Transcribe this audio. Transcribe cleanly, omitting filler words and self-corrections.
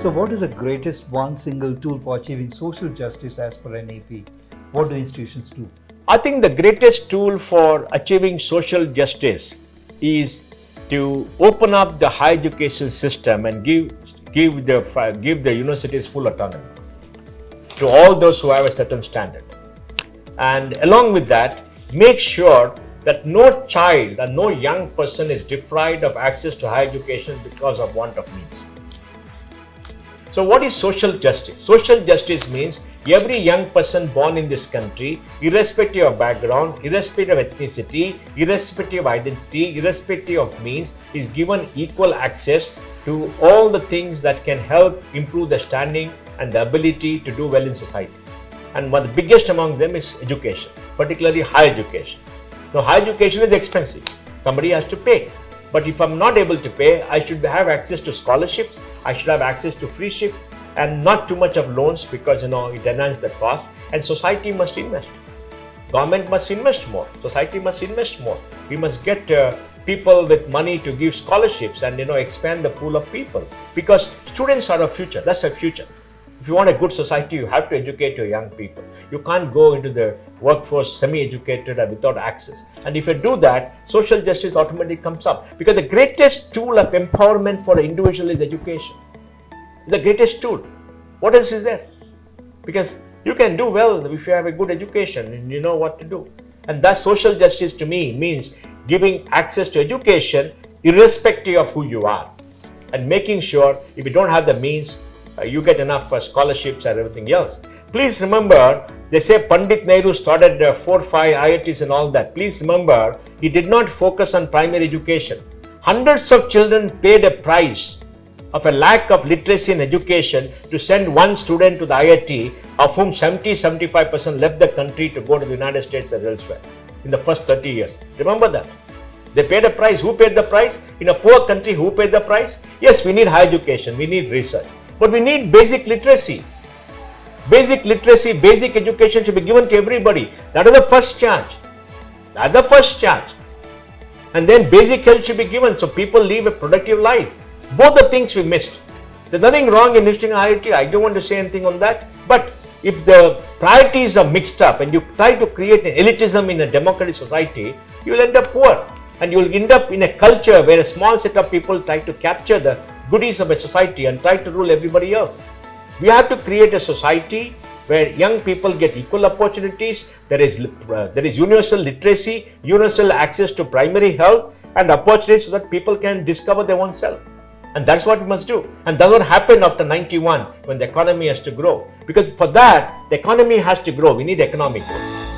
So what is the greatest one single tool for achieving social justice as per NEP? What do institutions do? I think the greatest tool for achieving social justice is to open up the higher education system and give the universities full autonomy to all those who have a certain standard. And along with that, make sure that no child and no young person is deprived of access to higher education because of want of means. So what is social justice? Social justice means every young person born in this country, irrespective of background, irrespective of ethnicity, irrespective of identity, irrespective of means, is given equal access to all the things that can help improve the standing and the ability to do well in society. And one of the biggest among them is education, particularly higher education. Now, higher education is expensive. Somebody has to pay. But if I'm not able to pay, I should have access to scholarships. I should have access to free shift and not too much of loans because it enhances the cost. And society must invest. Government must invest more. Society must invest more. We must get people with money to give scholarships and expand the pool of people because students are our future. That's our future. If you want a good society, you have to educate your young people. You can't go into the workforce semi-educated and without access. And if you do that, social justice automatically comes up. Because the greatest tool of empowerment for an individual is education. The greatest tool. What else is there? Because you can do well if you have a good education and you know what to do. And thus social justice to me means giving access to education irrespective of who you are. And making sure if you don't have the means, you get enough scholarships and everything else. Please remember, they say Pandit Nehru started 4 or 5 IITs and all that. Please remember, he did not focus on primary education. Hundreds of children paid a price of a lack of literacy and education to send one student to the IIT, of whom 70-75% left the country to go to the United States or elsewhere in the first 30 years. Remember that. They paid a price. Who paid the price? In a poor country, who paid the price? Yes, we need higher education, we need research. But we need basic literacy. Basic literacy, basic education should be given to everybody. That is the first charge. That's the first charge. And then basic health should be given so people live a productive life. Both the things we missed. There's nothing wrong in visiting IIT. I don't want to say anything on that. But if the priorities are mixed up and you try to create an elitism in a democratic society, you will end up poor. And you will end up in a culture where a small set of people try to capture the goodies of a society and try to rule everybody else. We have to create a society where young people get equal opportunities, there is universal literacy, universal access to primary health and opportunities so that people can discover their own self. And that's what we must do. And that's what happened after 91 when the economy has to grow. Because for that, the economy has to grow. We need economic growth.